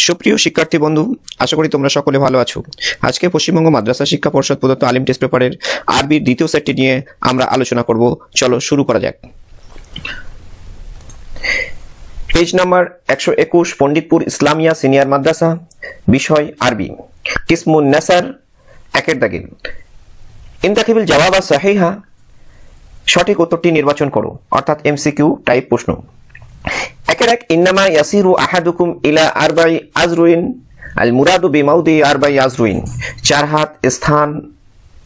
সুপ্রিয় শিক্ষার্থী বন্ধু, আশা করি তোমরা সকলে ভালো আছো। আজকে পশ্চিমবঙ্গ মাদ্রাসা শিক্ষা পর্ষদ প্রদত্ত আলিম টেস্ট পেপারের আরবির দ্বিতীয় সেটটি নিয়ে আমরা আলোচনা করব। চলো শুরু করা যাক। Page number 121, Panditpur Islamia senior Madrasa, বিষয় আরবি, কিসমুন নাসার, একের দাগে ইনতাখিবিল জওয়াব সাহিহা, সঠিক উত্তরটি নির্বাচন করো, অর্থাৎ এমসিকিউ টাইপ প্রশ্ন। একের এক, ইন্নামা ইয়াসিরু আহাদুকুম ইলা আরবাই আজরুইন, আল মুরাদু বিমাউদি আরবাই আজরুইন, 4 হাত স্থান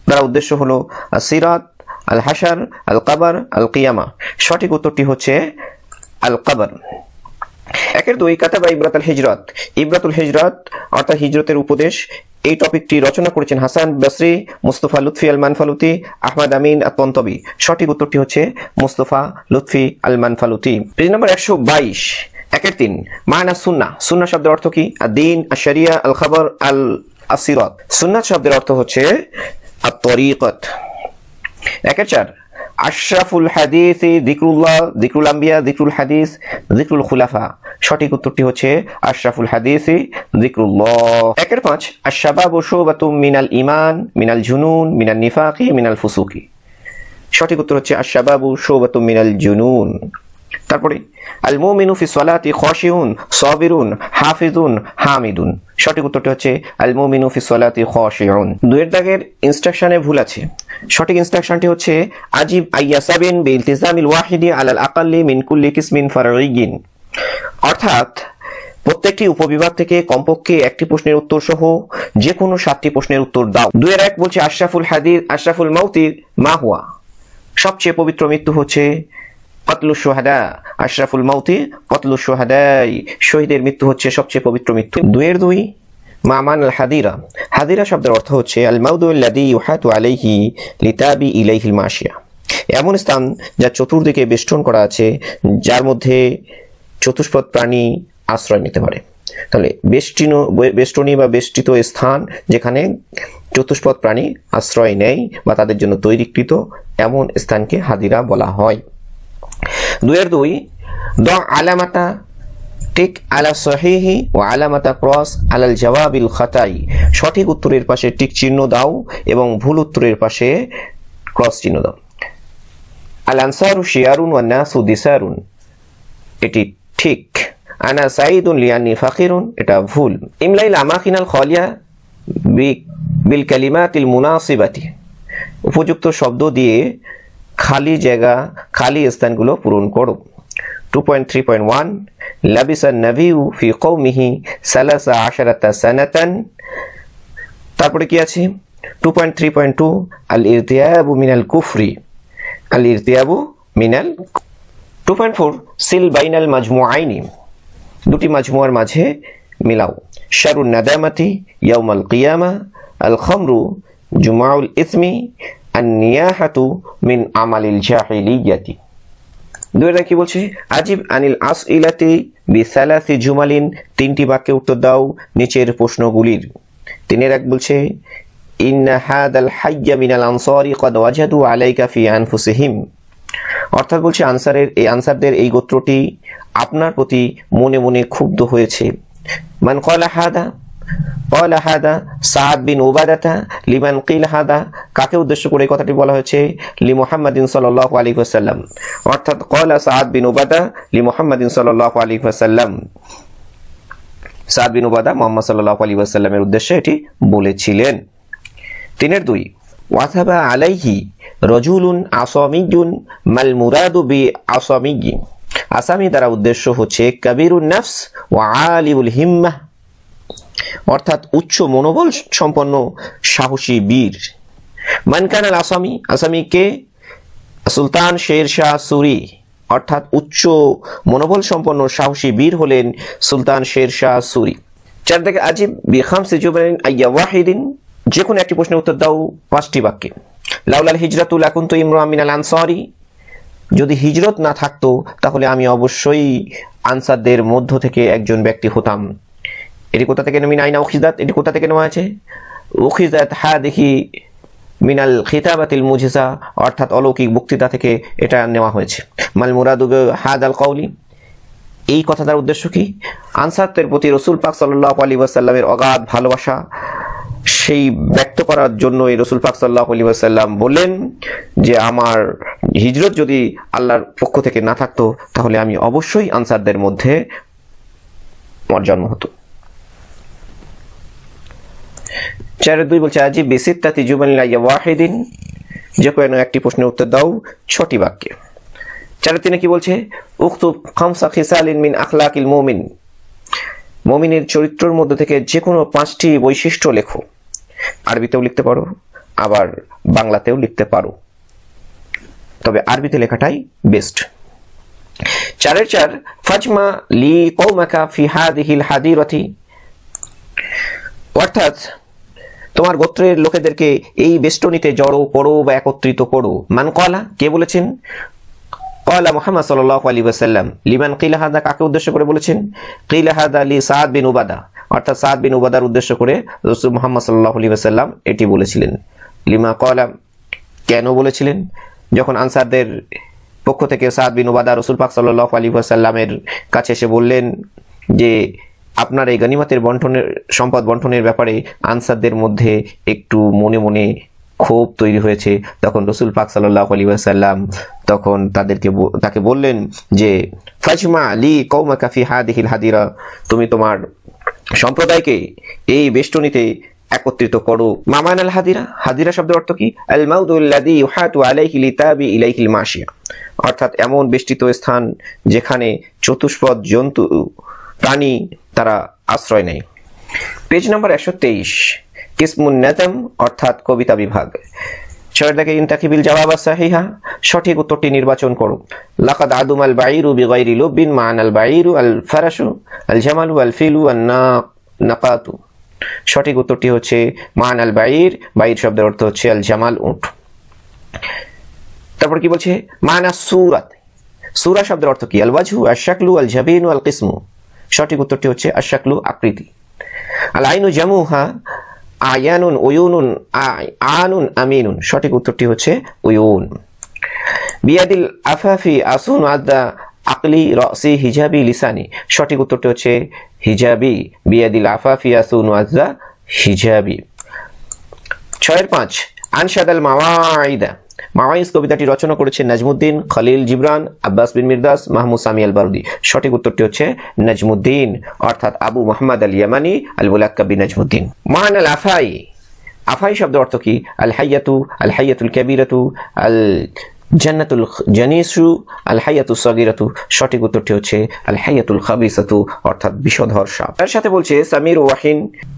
দ্বারা উদ্দেশ্য হলো আসিরাত, আল হাসার, আল কাবার, আল কিয়ামা। সঠিক উত্তরটি হচ্ছে আল কাবার। একের দুই, কাতাবা ইবরাতুল হিজরাত, ইবরাতুল হিজরাত অর্থাৎ হিজরতের উপদেশ, এই টপিকটি রচনা করেছেন হাসান বসরি, মুস্তফা লুৎফি আল মানফালুতি, আহমদ আমিন আত-তনতবি। সঠিক উত্তরটি হচ্ছে মুস্তফা লুৎফি আল মানফালুতি। পেজ নম্বর 122, একের 3, মানা সুন্নাহ, সুন্নাহ শব্দের অর্থ কি? আদ-দ্বীন, আশ-শরিয়া, আল খবর, আল আসিরাত। সুন্নাহ শব্দের অর্থ হচ্ছে আত-তরিকত। একের 4, আশরাফুল হাদিস যিকরুল্লাহ, যিকরুল আম্বিয়া, যিকরুল হাদিস, যিকরুল খুলাফা। সঠিক উত্তরটি হচ্ছে আশরাফুল হাদিস যিকরুল্লাহ। একের 5, আশ-শাবাবু শুবাতুম মিনাল ঈমান, মিনাল জুনুন, মিনাল নিফাকি, মিনাল ফুসুকি। সঠিক উত্তর হচ্ছে আশ-শাবাবু শুবাতুম মিনাল জুনুন। তারপরে আল মুমিনু ফি সলাতি খাশিউন, সাবিরুন, হাফিজুন, হামিদুন। সঠিক উত্তরটি হচ্ছে আল মুমিনু ফি সলাতি খাশিউন। দুয়ের দাগের ইনস্ট্রাকশনে ভুল আছে। সঠিক ইনস্ট্রাকশনটি হচ্ছে আজিব আইয়াসাবিন বিলতিজামিল ওয়াহিদি আলাল আকাল্লি মিন কুল্লি কিসমিন ফারঈয়িন, অর্থাৎ প্রত্যেকটি উপবিভাগ থেকে কমপক্ষে একটি প্রশ্নের উত্তর সহ যে কোনো 7টি প্রশ্নের উত্তর দাও। দুয়ের এক বলছে আশরাফুল হাদিস, আশরাফুল মাউতি মা হুয়া, সবচেয়ে পবিত্র মৃত্যু হচ্ছে কতলুশ শুহাদা, আশরাফুল মাউতি কতলুশ শুহাদাই, শহীদের মৃত্যু হচ্ছে সবচেয়ে পবিত্র মৃত্যু। দুয়ের 2, মামান আল হাদিরা, হাদিরা শব্দের অর্থ হচ্ছে আল মাউদু আল্লাযী ইউহাতু আলাইহি লিতাবি ইলাইহিল মাশিয়া, এমন স্থান যা চতুর্দিকে বেষ্টন করা আছে, যার মধ্যে চতুষ্পদ প্রাণী আশ্রয় নিতে পারে। তাহলে বেষ্টনী বা বেষ্টিত স্থান যেখানে চতুষ্পদ প্রাণী আশ্রয় নেয় বা তাদের জন্য তৈরিকৃত, এমন স্থানকে হাদিরা বলা হয়। দুয়ের 2, দ আলামাতা টিক আলা সহিহি ও আলামাতা ক্রস আলাল জওয়াবিল খাতাই, সঠিক উত্তরের পাশে টিক চিহ্ন দাও এবং ভুল উত্তরের পাশে ক্রস চিহ্ন দাও। আল আনসারু শিয়ারুন ওয়ান নাসু দিসারুন, এটি ঠিক। আনা সাইদুন লিয়ান্নি ফাকিরুন, এটা ভুল। ইমলাইল আমাকিনাল খালিয়া বিল কালিমাতিল মুনাসিবাতি, উপযুক্ত শব্দ দিয়ে খালি জায়গা, খালি স্থানগুলো পূরণ করো। 2.3.1, লাবিসান নাবিয়্যু ফি কওমিহি সালাসা আশারাতা সানাতান। তারপরে কি আছে? 2.3.2, আল ইরতিয়াবু মিনাল কুফরি, আল ইরতিয়াবু মিনাল। 2.4, সিল বাইনাল মাজমুআইনি, দুটি মাজমুয়ার মাঝে মিলাও। শারুন নাদামাতি ইয়াউমাল কিয়ামা, আল খামরু জুমাউল ইসমি, আন নিয়াহাতু মিন আমালিল জাহিলিয়াতি। দুইটা কি বলছে? আজিব আনিল আসইলাতি বিসালাসি জুমালিন, 3টি বাক্যে উত্তর দাও নিচের প্রশ্নগুলির। 3-এর 1 বলছে ইন্না হাদাল হাইয়্যা মিনাল আনসারি ক্বাদ ওয়াজাদু আলাইকা ফি আনফুসিহিম, অর্থাৎ বলছে আনসারদের এই গোত্রটি আপনার প্রতি মনে মনে ক্ষুব্ধ হয়েছে। মান ক্বালা হাদা, ক্বালা হাদা সাদ বিন উবাদাতা, লিমান কিল হাদা, কাকে উদ্দেশ্য করে এই কথাটি বলা হয়েছে? লি মুহাম্মাদিন সাল্লাল্লাহু আলাইহি ওয়াসাল্লাম, অর্থাৎ ক্বালা সাদ বিন উবাদা লি মুহাম্মাদিন সাল্লাল্লাহু আলাইহি ওয়াসাল্লাম, সাদ বিন উবাদা মুহাম্মদ সাল্লাল্লাহু আলাইহি ওয়াসাল্লামের উদ্দেশ্যে এটি বলেছিলেন। 3-এর 2, ওয়াথাবা আলাইহি রজুলুন আসামিয়ুন মাল মুরাদু বি আসামিয়্যি, আসামি দ্বারা উদ্দেশ্য হচ্ছে কাবীরুন নফস ওয়া আলিউল হিম্মাহ, অর্থাৎ উচ্চ মনোবল সম্পন্ন সাহসী বীর। মান কানাল আসামি, আসামিকে সুলতান শের শাহ সুরি, অর্থাৎ উচ্চ মনোবল সম্পন্ন সাহসী বীর হলেন সুলতান শের শাহ সুরি। 4 থেকে আজিব বি খামসি জুবালিন আইয়া ওয়াহিদিন, যে কোনো একটি প্রশ্নের উত্তর দাও 5টি বাক্যে। লাউলাল হিজরাতু লাকুনতু ইমরাআন মিনাল আনসারি, যদি হিজরত না থাকতো তাহলে আমি অবশ্যই আনসারদের মধ্য থেকে একজন ব্যক্তি হতাম। এটি কোথা থেকে মিন আইনা উখিজাত, এটি কোথা থেকে নেওয়া আছে? উখিজাত হাদিহি মিনাল খিতাবাতিল মুজিজা, অর্থাৎ অলৌকিক বক্তৃতা থেকে এটা নেওয়া হয়েছে। মাল মুরাদু হাদাল কওলি, এই কথাটার উদ্দেশ্য কি? আনসারদের প্রতি রাসূল পাক সাল্লাল্লাহু আলাইহি ওয়াসাল্লামের অগাধ ভালোবাসা সেই ব্যক্ত করার জন্য এই রাসূল পাক সাল্লাল্লাহু আলাইহি ওয়াসাল্লাম বললেন যে আমার হিজরত যদি আল্লাহর পক্ষ থেকে না থাকতো তাহলে আমি অবশ্যই আনসারদের মধ্যে আমার জন্ম হতো। 4-2 বলছে আজিব বিসিত্তাতি জুমালিন লা ওয়াহিদিন, যে কোনো একটি প্রশ্নের উত্তর দাও 6টি বাক্যে। 4-3 কি বলছে? উকতুব খামসা খিসালিন মিন আখলাকিল মুমিন, মুমিনের চরিত্রের মধ্যে থেকে যে কোনো 5টি বৈশিষ্ট্য লেখো। আরবিতেও লিখতে পারো, আবার বাংলাতেও লিখতে পারো, তবে আরবিতে লেখাটাই বেস্ট। 4-4 ফাজমা লি কওমাকা ফি হাদিহিল হাদিরাতি, অর্থাৎ তোমার গোত্রের লোকেদেরকে এই বেষ্টনীতে জড়ো করো বা একত্রিত করো। মান ক্বালা, কে বলেছেন? ক্বালা মুহাম্মদ সাল্লাল্লাহু আলাইহি ওয়াসাল্লাম। লিমান কিলা হাদা, কাকে উদ্দেশ্য করে বলেছেন? কিলা হাদা লি সাদ বিন উবাদা, অর্থাৎ সাদ বিন উবাদার উদ্দেশ্য করে রাসূল মুহাম্মদ সাল্লাল্লাহু আলাইহি ওয়াসাল্লাম এটি বলেছিলেন। লিমা ক্বালা, কেন বলেছিলেন? যখন আনসারদের পক্ষ থেকে সাদ বিন উবাদা রাসূল পাক সাল্লাল্লাহু আলাইহি ওয়াসাল্লামের কাছে এসে বললেন যে আপনার এই গনিমতের বন্টনের, সম্পদ বন্টনের ব্যাপারে আনসারদের মধ্যে একটু মনে মনে ক্ষোভ তৈরি হয়েছে, তখন রাসূল পাক সাল্লাল্লাহু আলাইহি ওয়াসাল্লাম তখন তাকে বললেন যে ফাজমা লি কওমাকা ফি হাদিহিল হাদিরা, তুমি তোমার সম্প্রদায়কে এই বেষ্টনীতে একত্রিত করো। মামান আল হাদিরা, হাদিরা শব্দের অর্থ কি? আল মাউদুল্লাযী ইউহাতু আলাইহি লিতাবি ইলাইহিল মাশিয়া, অর্থাৎ এমন বেষ্টিত স্থান যেখানে চতুষ্পদ জন্তু প্রাণী তারা আশ্রয় নেয়। পেজ নাম্বার 123 কিসমুন নাজম, অর্থাৎ কবিতা বিভাগ। 6 দাগে ইনতাকিবিল জাওয়াব সাহিহা, সঠিক উত্তরটি নির্বাচন করো। লাকাদ আদুমাল বাঈরু বিগাইরি লুবিন মা'নাল বাঈরু আল ফারাশু আল জামালু আল ফিলু আন নাকাতু, সঠিক উত্তরটি হচ্ছে মা'নাল বাঈর, বাঈর শব্দের অর্থ হচ্ছে আল জামাল, উট। তারপর কি বলছে? মা'না সূরাত, সূরা শব্দের অর্থ কি? আল ওয়াজহু আশ শাকলু আল জাবিনু আল কিসমু, সঠিক উত্তরটি হচ্ছে আশ শাকলু, আকৃতি। আল আইনু জামুহা আয়ানুন উয়ুনুন আনুন আমিনুন, সঠিক উত্তরটি হচ্ছে উয়ুন। বিয়াদিল আফাফি আসুন আদা আকলি রাসি হিজাবি লিসানি, সঠিক উত্তরটি হচ্ছে হিজাবি, বিয়াদিল আফাফি আসুন আদা হিজাবি। 6-5 আনশাদাল মাওয়াইদা, মাওয়াইজ কবিতাটি রচনা করেছেন নাজমুদ্দিন, খলিল জিবরান, আব্বাস বিন মিরদাস, মাহমুদ সামি আল বারুদি, সঠিক উত্তরটি হচ্ছে নাজমুদ্দিন, অর্থাৎ আবু মুহাম্মদ আল ইয়ামানি আল মুলাক্কাব বিন নাজমুদ্দিন। মান আল আফাই, আফাই শব্দের অর্থ কি? আল হাইয়াতুল কাবীরাতু, আল জান্নাতুল জানিসু, আল হাইয়াতুস সাগীরাতু, সঠিক উত্তরটি হচ্ছে আল হাইয়াতুল খাবিসাতু, অর্থাৎ বিষধর সাপ। তার সাথে বলছে সামির ওয়াহিন,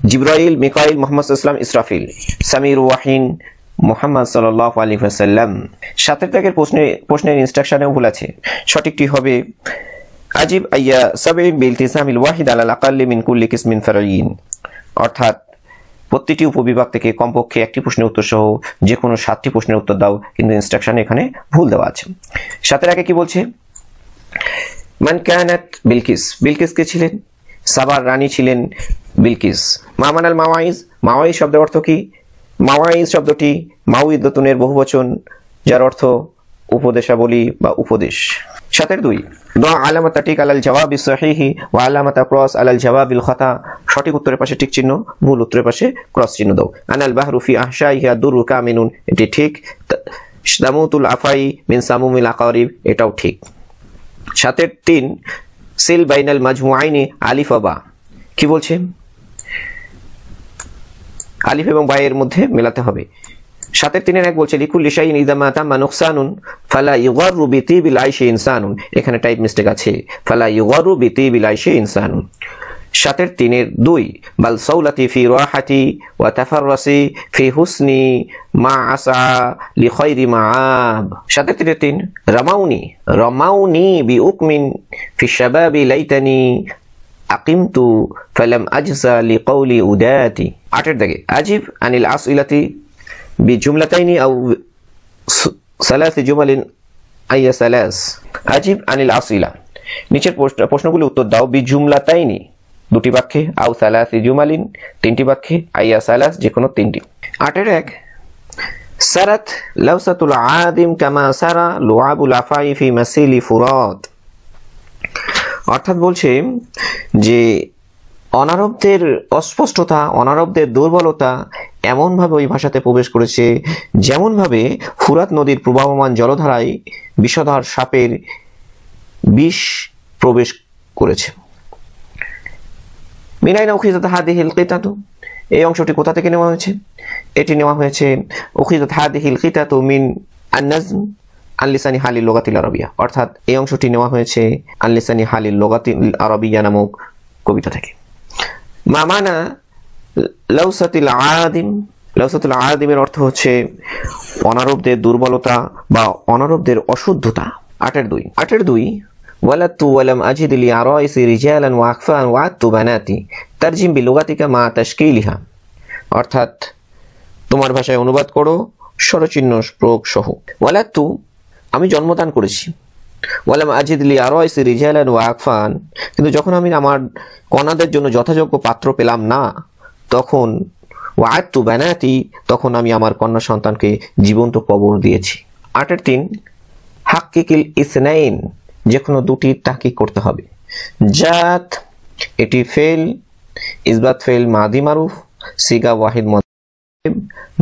জিবরাইল, মিকাইল, মুহাম্মদ সাল্লাল্লাহু আলাইহি ইসরাফিল। সামির ওয়াহিন মুহাম্মদ সাল্লাল্লাহু আলাইহি ওয়াসাল্লাম। 7 দাগের প্রশ্নের ইনস্ট্রাকশনেও ভুল আছে, সঠিকটি হবে আজিব আইয়া সাবঈন বিলতিসামিল ওয়াহিদ আলাল আকাল্লি মিন কুল্লি কিসমিন ফারাইন, অর্থাৎ প্রতিটি উপবিভাগ থেকে কমপক্ষে একটি প্রশ্নের উত্তর সহ যে কোনো 7টি প্রশ্নের উত্তর দাও, কিন্তু ইনস্ট্রাকশনে এখানে ভুল দেওয়া আছে। 7 আগে কি বলছে? মান কানাত বিলকিস, বিলকিস কে ছিলেন? সাবার রানী ছিলেন বিলকিস। মামান আল মাওয়াইজ, মাওয়াইজ শব্দের অর্থ কি? মাওয়াইজ শব্দটি মাউইদাতুনের বহুবচন, যার অর্থ উপদেশাবলী বা উপদেশ। 7-2 দোয়া আলামাতা টিক আলাল জওয়াবিস সহিহি ওয়া আলামাতা ক্রস আলাল জওয়াবিল খাতা, সঠিক উত্তরের পাশে টিক চিহ্ন, ভুল উত্তরের পাশে ক্রস চিহ্ন দাও। আনাল বাহরু ফি আহশাইহি আদ-দুরু কামিনুন, এটি ঠিক। দামুতুল আফাই মিন সামুমিল আকারিব, এটাও ঠিক। 7-3 সিল বাইনাল মাজমুআইনি আলিফ ওয়া বা, কি বলছে? আলিফ এবং বায়ের মধ্যে মেলাতে হবে। 7-3 বলছে লিকুল্লি শাইইন ইযা মা তাম্মা নুকসানুন ফালা ইউগাররু বিতিবিল আইশি ইনসানুন, এখানে টাইপ মিস্টেক আছে, ফালা ইউগাররু বিতিবিল আইশি ইনসানুন। 7-3 বাল সাউলাতি ফি রাহাতি ওয়া তাফাররাসি ফি হুসনি মা আসা লি খায়রি মাআব। 7-3 রামাউনি বিউকমিন ফি শাবাবি লাইতানি আকিমতু ফালাম আজসা লিকাউলি উদাতি। 8 দাগে আজিব আনিল আসইলাতি বিজুমলাতাইনি আও সালাসি জুমালিন আইয়া সালাস। আজিব আনিল আসইলা, নিচের প্রশ্নগুলি উত্তর দাও বিজুমলাতাইনি 2টি বাক্যে, আও সালাসি জুমালিন 3টি বাক্যে, আইয়া সালাস যে কোনো 3টি। 8-1 সারাত লাউসাতুল আদিম কামা সারা লুআবুল আফাই ফি মাসিলি ফুরাত, অর্থাৎ বলছে যে অনারবদের অস্পষ্টতা, অনারবদের দুর্বলতা এমনভাবে ওই ভাষাতে প্রবেশ করেছে যেমনভাবে ফুরাত নদীর প্রবাহমান জলধারায় বিষধর সাপের বিষ প্রবেশ করেছে। মিনাইনা উখিযাত হাদিহিল কিতাতু, এই অংশটি কোথা থেকে নেওয়া হয়েছে? এটি নেওয়া হয়েছে উখিযাত হাদিহিল কিতাতু মিন আন-নাজম আন লিসানি হালিল লুগাতিল আরাবিয়া, অর্থাৎ এই অংশটি নেওয়া হয়েছে আন লিসানি হালিল লুগাতিল আরাবিয়া নামক কবিতা থেকে। মা মানা লাউসাতিল আদিম, লাউসাতুল আদিমের অর্থ হচ্ছে অনারবদের দুর্বলতা বা অনারবদের অশুদ্ধতা। 8-2 ওয়ালাতু ওয়ালাম আজিদ লি আরাইসি রিজালান ওয়া আকফান ওয়া আতু বানাতি তারজিম বিলুগাতিকা মা তাশকিলিহা, অর্থাৎ তোমার ভাষায় অনুবাদ করো স্বরচিহ্ন প্রয়োগ সহ। ওয়ালাতু, আমি জন্মদান করেছি। ওয়ালাম আজিদ লি আরাইসি রিজালান ওয়া আকফান, কিন্তু যখন আমি আমার কন্যাদের জন্য যথাযোগ্য পাত্র পেলাম না, তখন ওয়া আতু বানাতি, তখন আমি আমার কন্যা সন্তানকে জীবন্ত কবর দিয়েছি। 8-3 হাক্কিকিল ইসনাইন, যে কোনো দুটি তাহকিক করতে হবে। জাত, এটি ফেল, ইসবাত ফেল মাদি মারুফ, সিগা ওয়াহিদ মুতাকাল্লিম,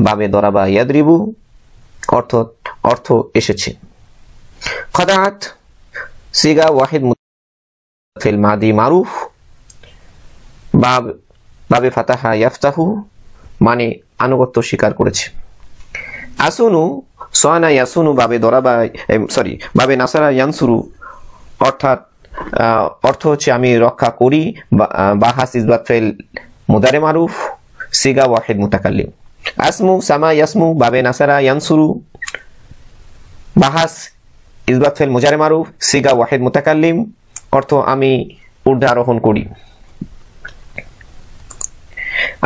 বাবে দরাবা ইয়াদরিবু, অর্থ এসেছে। খাদাত, সিগা ওয়াহিদ মুতাকাল্লিম ফেল মাদি মারুফ, বাবে ফাতাহা ইয়াফতাহু, মানে আনুগত্য স্বীকার করেছে। আসুনু, সানা ইয়াসুনু, বাবে দরাবা বাবে নাসারা ইয়ানসুরু, অর্থ হচ্ছে আমি রক্ষা করি। বাহাস ইসবাত ফেল মুদারে মারুফ, সিগা ওয়াহিদ মুতাকাল্লিম। আসমু, সামা ইয়াসমু, বাবে নাসারা ইয়ানসুরু, বাহাস ইসবাত ফেল মুজারে মারুফ, সিগা ওয়াহিদ মুতাকাল্লিম, অর্থ আমি ঊর্ধ্বারোহণ করি।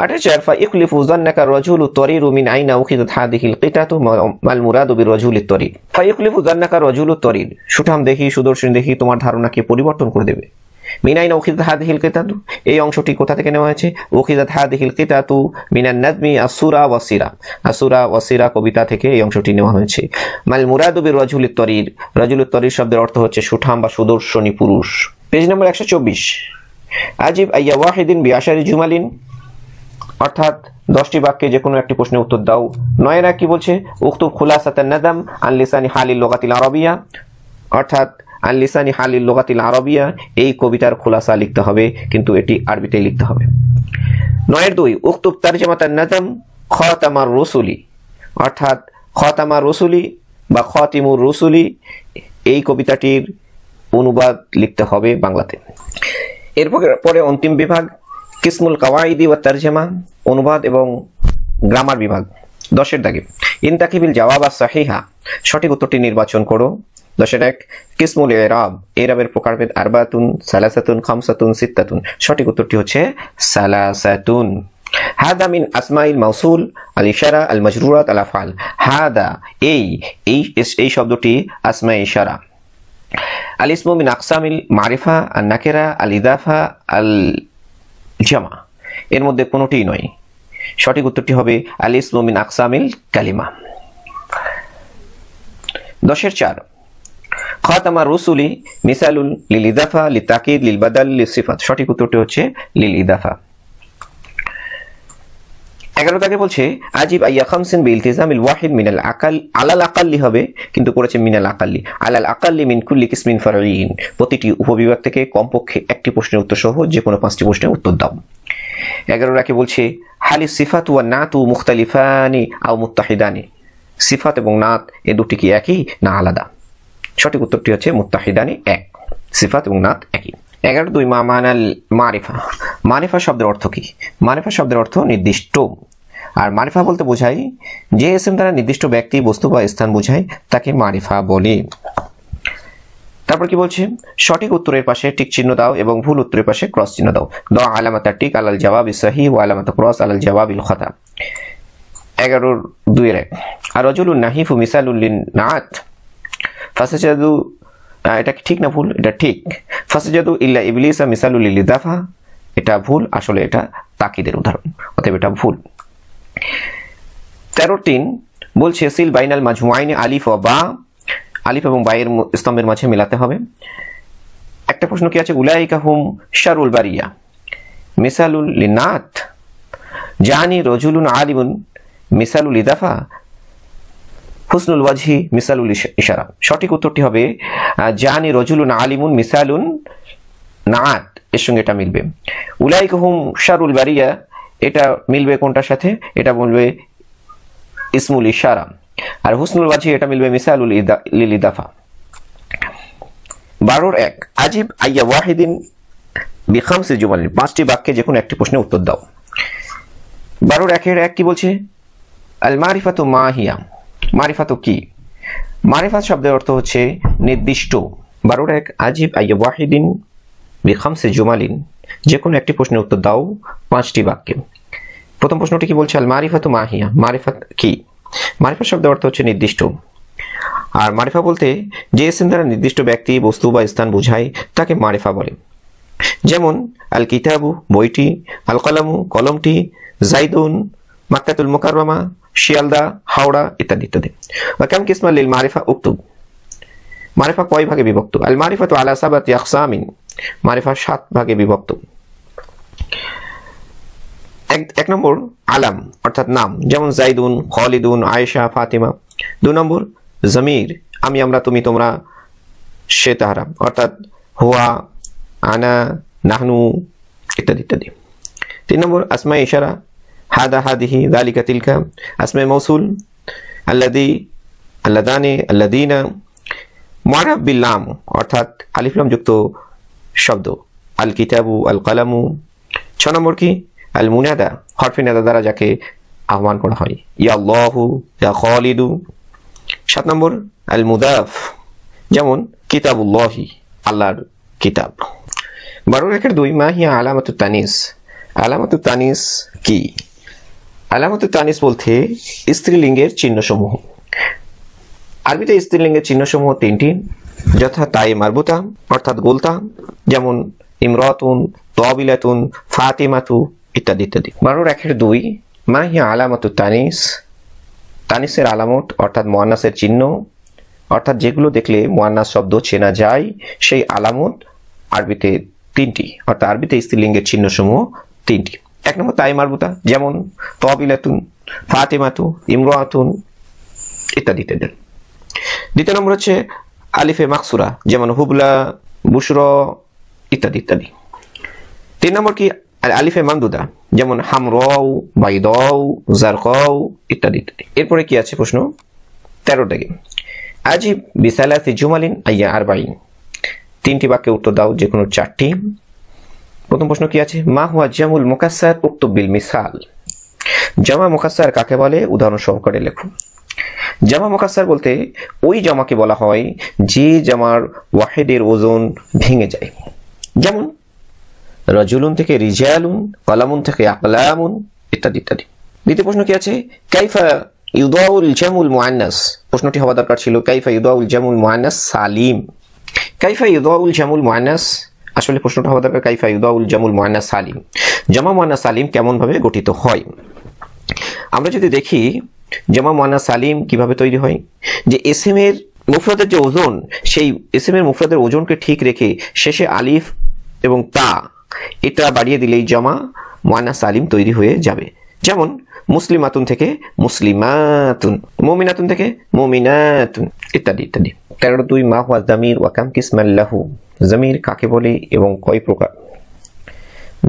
8-4 ফাইখলিফু যান্নাকা রাজুলু তরিরু মিন আইনা উখিযাত হাদিহিল কিতাতু মাল মুরাদু বিরাজুলিত তরির। ফাইখলিফু যান্নাকা রাজুলু তরির, সুঠাম দেখি, সুদর্শন দেখি তোমার ধারণাকে পরিবর্তন করে দেবে। মিন আইনা উখিযাত হাদিহিল কিতাতু, এই অংশটি কোথা থেকে নেওয়া হয়েছে? উখিযাত হাদিহিল কিতাতু মিনান নাজমি আসুরা ওয়াসিরা, আসুরা ওয়াসিরা কবিতা থেকে এই অংশটি নেওয়া হয়েছে। মাল মুরাদু বিরাজুলিত তরির, রাজুলিত তরির শব্দের অর্থ হচ্ছে সুঠাম বা সুদর্শনী পুরুষ। পেজ নম্বর 124 আজিব আইয়া ওয়াহিদিন বিআশারি জুমালিন, অর্থাৎ 10টি বাক্যে যে কোনো একটি প্রশ্নের উত্তর দাও। 9 কি বলছে? উক্তুব খুলাসাতান নাদাম আন লিসানি হালিল লুগাতিল আরাবিয়া, অর্থাৎ আন লিসানি হালিল লুগাতিল আরাবিয়া, এই কবিতার খুলাসা লিখতে হবে, কিন্তু এটি আরবিতে লিখতে হবে। 9-2 উক্তুব তারজামাতান নাদাম খাতামার রসুলি, অর্থাৎ খাতামার রসুলি বা খাতিমুর রসুলি, এই কবিতাটির অনুবাদ লিখতে হবে বাংলাতে। এরপরে অন্তিম বিভাগ কিসমুল কাওয়াইদি ওয়া তারজামা, অনুবাদ এবং গ্রামার বিভাগ। 10 দাগে ইনতাকিবিল জাওয়াব সাহিহা, সঠিক উত্তরটি নির্বাচন করো। 10-1 কিসমুল ইরাব, ইরাবের প্রকারভেদ আরবাতুন, সালাসাতুন, খামসাতুন, সিত্তাতুন, সঠিক উত্তরটি হচ্ছে সালাসাতুন। হাদা মিন আসমাইল মাউসুল আল ইশারা আল মাজরুরাত আল আফআল, হাদা এই শব্দটি আসমা ইশারা। আল ইসমু মিন আকসামিল মারিফা আন নাকিরা আল ইদাফা আল জামা, এর মধ্যে কোনোটিই নয়। সঠিক উত্তরটি হবে আল ইসমু মিন আকসামিল কালিমা। 10-4 খাতামার রসুলি মিসালুল লিল ইদাফা লিল তাকিদ লিল বাদাল লিল সিফাত, সঠিক উত্তরটি হচ্ছে লিল ইদাফা। 11 দাগে বলছে আজিব আইয়া খামসিন বিলতিজামিল ওয়াহিদ মিনাল আকাল, আলাল আকাল্লি হবে, কিন্তু করেছে মিনাল আকাল্লি। আলাল আকাল্লি মিন কুল্লি কিসমিন ফারঈন, প্রতিটি উপবিভাগ থেকে কমপক্ষে একটি প্রশ্নের উত্তর সহ যে কোনো 5টি প্রশ্নের উত্তর দাও। 11 রাকে বলছে হালি সিফাত ওয়া নাতু মুখতালিফানি আও মুত্তাহিদানি, সিফাত এবং নাত এই দুটি কি একই না আলাদা? সঠিক উত্তরটি হচ্ছে মুত্তাহিদানি এক, সিফাত এবং নাত একই। 11-2 মা মানাল মারিফা, মারিফা শব্দের অর্থ কি? মারিফা শব্দের অর্থ নির্দিষ্ট, আর মারিফা বলতে বোঝায় যে ইসম দ্বারা নির্দিষ্ট ব্যক্তি, বস্তু বা স্থান বোঝায় তাকে মারিফা বলে। তারপর কি বলছে? সঠিক উত্তরের পাশে টিক চিহ্ন দাও এবং ভুল উত্তরের পাশে ক্রস চিহ্ন দাও। দাও আলামাতা টিক আলাল জওয়াবিস সহিহ ওয়া আলামাতা ক্রস আলাল জওয়াবিল খাতা। 11-2 আর রাজুলুন নাহিফু মিসালুল লিন নাত ফাসাজাদু, এটা ঠিক না ভুল? এটা ঠিক। ফাসাজাদু ইল্লা ইবলিসা মিসালুল লিল ইদাফা, এটা ভুল, আসলে এটা তাকিদের উদাহরণ, অতএব এটা ভুল। 13-3 বলছে সিল বাইনাল মাজমুআইনি আলিফ ওয়া বা, আলিফ এবং বা এর স্তম্ভের মাঝে মেলাতে হবে। একটা প্রশ্ন কি আছে, উলাইকা হুম শারুল বারিয়া মিসালুল লিনাত, জানি রজুলুন আলিমুন মিসালুল ইদাফা, হুসনুল ওয়াজহি মিসালুল ইশারা। সঠিক উত্তরটি হবে জানি রজুলুন আলিমুন মিসালুন নাআত, এর সঙ্গে এটা মিলবে। উলাইকা হুম শারুল বারিয়া, এটা মিলবে কোনটার সাথে, এটা বলবে ইসমুল ইশারা। আর হুসনুল ওয়াজহি এটা মিলবে মিসালুল ইদাফা। 12-1 আজিব আইয়া ওয়াহিদিন বিখামসি জুমালিন, 5টি বাক্যে যে কোনো একটি প্রশ্নের উত্তর দাও। 12-1 কি বলছে, আল মারিফাতু মা হিয়া, মারিফাতু কি? মারিফাত শব্দের অর্থ হচ্ছে নির্দিষ্ট। 12-1 আজিব আইয়া ওয়াহিদিন বিখামসি জুমালিন, যে কোনো একটি প্রশ্নের উত্তর দাও 5টি বাক্যে। প্রথম প্রশ্নটি কি বলছে, আল মারিফাতু মা হিয়া, মারিফাত কি? মারিফাত শব্দের অর্থ হচ্ছে নির্দিষ্ট। আর মারিফা বলতে যে ইসম দ্বারা নির্দিষ্ট ব্যক্তি, বস্তু বা স্থান বোঝায় তাকে মারিফা বলে। যেমন আল কিতাবু বইটি, আল কলামু কলমটি, জাইদুন মাক্কাতুল মুকাররমা শিয়ালদা হাওড়া ইত্যাদি ইত্যাদি। ওয়া কাম কিসমা লিল মারিফা উক্তুব, মারিফা কয় ভাগে বিভক্ত? আল মারিফাতু আলা সাবাতি আকসামিন, মারিফা 7 ভাগে বিভক্ত। 1 নম্বর আলাম অর্থাৎ নাম, যেমন জাইদুন খালিদুন আয়েশা ফাতিমা। 2 নম্বর জমির, আমি আমরা তুমি তোমরা সে তাহারা, অর্থাৎ হুয়া আনা নাহনু ইত্যাদি ইত্যাদি। 3 নম্বর আসমা ইশারা, হাদা হাদিহি যালিকা তিলকা। আসমা মৌসুল আল্লাযী আল্লাযানি আল্লাযীনা। মুআরাব বিল লাম অর্থাৎ আলিফ লাম যুক্ত শব্দ, আল কিতাবু আল কলামু। 6 নম্বর কি, আল মুনাদা, হরফে নাদা দ্বারা যাকে আহ্বান করা হয়, ইয়া আল্লাহু ইয়া খালিদু। 7 নম্বর আল মুদাফ, যেমন কিতাবুল্লাহি, আল্লাহর কিতাব। 12-2 মা হিয়া আলামাতুত তানিস, আলামাতুত তানিস কি? আলামাতুত তানিস বলতে স্ত্রীলিঙ্গের চিহ্নসমূহ। আরবিতে স্ত্রীলিঙ্গের চিহ্নসমূহ 3টি, যথা তায়ে মারবুতা অর্থাৎ গোলতা, যেমন ইমরাতুন তাবিলাতুন ফাতিমাতু ইত্যাদি ইত্যাদি। 12-2 মা হিয়া আলামাতুত তানিস, তানিসের আলামত অর্থাৎ মুয়ান্নাসের চিহ্ন, অর্থাৎ যেগুলো দেখলে মুয়ান্নাস শব্দ চেনা যায় সেই আলামত আরবিতে 3টি, অর্থাৎ আরবিতে স্ত্রীলিঙ্গের চিহ্নসমূহ 3টি। 1 নম্বর তায়ে মারবুতা, যেমন তাবিলাতুন ফাতিমাতু ইমরাতুন ইত্যাদি ইত্যাদি। 2 নম্বর হচ্ছে আলিফে মাকসুরা, যেমন হুবলা বুশরা ইত্যাদি ইত্যাদি। 3 নম্বর কি আলিফে মামদুদা, যেমন হামরাউ বাইদাউ জারকাউ ইত্যাদি ইত্যাদি। এরপরে কি আছে প্রশ্ন 13 আজিব বিসালাতি জুমালিন আইয়া আরবাইন, 3টি বাক্যে উত্তর দাও যে কোনো 4টি। প্রথম প্রশ্ন কি আছে, মা হুয়া জামুল মুকাসসার উক্তুব বিল মিসাল, জামা মুকাসসার কাকে বলে উদাহরণ সহকারে লেখো। জামা মুকাসসার বলতে ওই জামাকে বলা হয় যে জামার ওয়াহিদের ওজন ভেঙে যায়, যেমন রাজুলুন থেকে রিজালুন, কলামুন থেকে আকলামুন ইত্যাদি ইত্যাদি। দ্বিতীয় প্রশ্ন কি আছে, কাইফা ইউদাউল জামুল মুআন্নাস, প্রশ্নটি হওয়া দরকার ছিল কাইফা ইউদাউল জামুল মুআন্নাস সালিম। কাইফা ইউদাউল জামুল মুআন্নাস, আসলে প্রশ্নটা হওয়া দরকার কাইফা ইউদাউল জামুল মুআন্নাস সালিম, জামা মুআন্নাস সালিম কেমন ভাবে গঠিত হয়। আমরা যদি দেখি জামা মুআন্নাস সালিম কিভাবে তৈরি হয়, যে ইসমের মুফরাদের যে ওজন, সেই ইসমের মুফরাদের ওজনকে ঠিক রেখে শেষে আলিফ এবং তা এটা বাড়িয়ে দিলেই জামা মুআন্নাস সালিম তৈরি হয়ে যাবে। যেমন মুসলিমাতুন থেকে মুসলিমাতুন, মুমিনাতুন থেকে মুমিনাতুন ইত্যাদি ইত্যাদি। 13 মা হুয়া যামির ওয়া কাম কিসমান লাহু, যামির কাকে বলে এবং কয় প্রকার?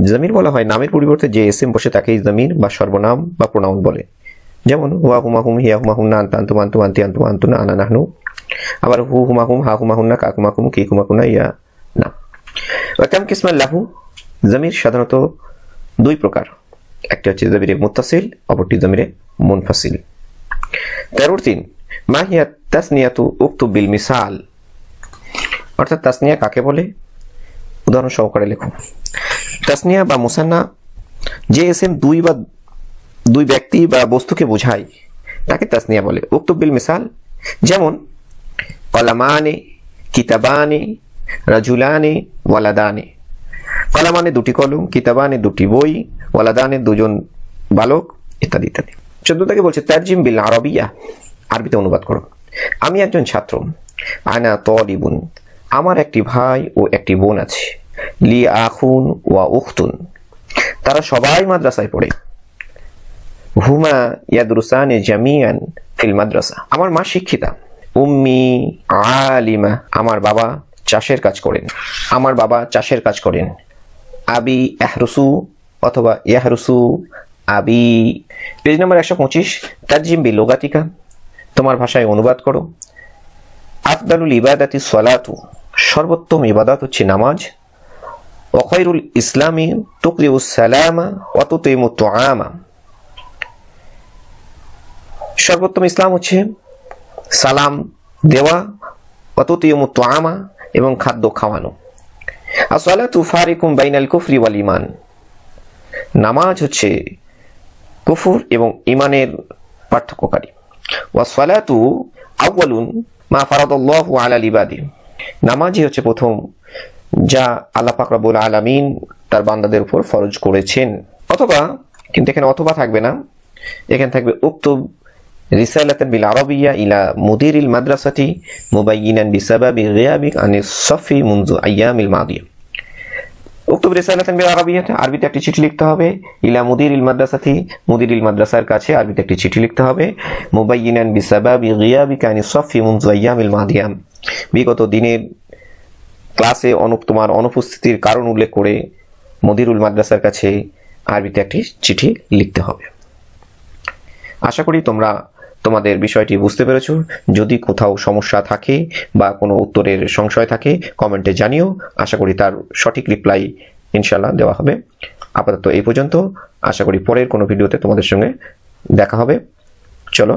যামির বলা হয় নামের পরিবর্তে যে ইসম বসে তাকেই যামির বা সর্বনাম বা প্রোনাউন বলে, যেমন হুয়া হুমা হুম হিয়া হুমা হুন্না আনতা আনতুম আনতুম আনতি আনতুম আনতুনা আনা নাহনু। আবার হু হুমা হুম হা হুমা হুন্না কা হুমা হুম কি হুমা হুন্না ইয়া না। ওয়া কাম কিসমান লাহু, যামির সাধারণত 2 প্রকার, একটি হচ্ছে যামিরে মুত্তাসিল, অপরটি যামিরে মুনফাসিল। 13 মা হিয়া তাসনিয়াতু উক্তুব বিল মিসাল, অর্থাৎ তাসনিয়া কাকে বলে উদাহরণ সহকারে লেখো। তাসনিয়া বা মুসান্না যে ইসম 2 ব্যক্তি বা বস্তুকে বোঝায় তাকে তাসনিয়া বলে। উক্তুব বিল মিসাল, যেমন কলামানে কিতাবানে রাজুলানে ওয়ালাদানে, কলামানে 2টি কলম, কিতাবানে 2টি বই, ওয়ালাদানে 2জন বালক ইত্যাদি ইত্যাদি। 14 বলছে তারজিম বিল আরবিয়া, আরবিতে অনুবাদ করো। আমি একজন ছাত্র, আনা তালিবুন, আমার একটি ভাই ও একটি বোন আছে। লি আখুন ওয়া উখতুন, তারা সবাই মাদ্রাসায় পড়ে। হুমা ইয়াদরুসানি জামিয়ান ফিল মাদ্রাসা, আমার মা শিক্ষিতা। উম্মি আলিমা, আমার বাবা চাষের কাজ করেন। আমার বাবা চাষের কাজ করেন। আবি ইয়াহরুসু অথবা ইয়াহরুসু আবি। পেজ নাম্বার 125, তারজিম বি লুগাতিকা, তোমার ভাষায় অনুবাদ করো। আফদালুল ইবাদাতি সলাতু, সর্বোত্তম ইবাদত হচ্ছে নামাজ। ওয়া খায়রুল ইসলামি তুকরিউস সালামা ওয়া তুতিমু তুআমা, সর্বোত্তম ইসলাম হচ্ছে সালাম দেওয়া, ওয়া তুতিমু তুআমা, এবং খাদ্য খাওয়ানো। আসসালাতু ফারিকুম বাইনাল কুফরি ওয়াল ঈমান, নামাজ হচ্ছে কুফর এবং ঈমানের পার্থক্যকারী। ওয়াসসালাতু আউয়ালুন মা ফারাদাল্লাহু আলাল ইবাদি, নামাজই হচ্ছে প্রথম যা আল্লাহ পাক রব্বুল আলামিন তার বান্দাদের উপর ফরজ করেছেন। অথবা, কিন্তু এখানে অথবা থাকবে না, এখানে থাকবে উক্তুব রিসালাতান বিল আরাবিয়্যা ইলা মুদিরিল মাদ্রাসাতি মুবায়্যিনান বিসাবাবি গিয়াবিক আনিস সাফি মুনযু আইয়ামিল মাদিয়া। উক্তুব রিসালাতান বিল আরাবিয়্যা, আরবিতে একটি চিঠি লিখতে হবে। ইলা মুদিরিল মাদ্রাসাতি, মুদিরিল মাদ্রাসার কাছে আরবিতে একটি চিঠি লিখতে হবে। মুবায়্যিনান বিসাবাবি গিয়াবিক আনিস সাফি মুনযু আইয়ামিল মাদিয়া, বিগত দিনের ক্লাসে তোমার অনুপস্থিতির কারণ উল্লেখ করে মুদিরুল মাদ্রাসার কাছে আরবিতে একটি চিঠি লিখতে হবে। আশা করি তোমরা তোমাদের বিষয়টি বুঝতে পেরেছো। যদি কোথাও সমস্যা থাকে বা কোনো উত্তরের সংশয় থাকে কমেন্টে জানিও, আশা করি তার সঠিক রিপ্লাই ইনশাআল্লাহ দেওয়া হবে। আপাতত এই পর্যন্ত, আশা করি পরের কোনো ভিডিওতে তোমাদের সঙ্গে দেখা হবে। চলো।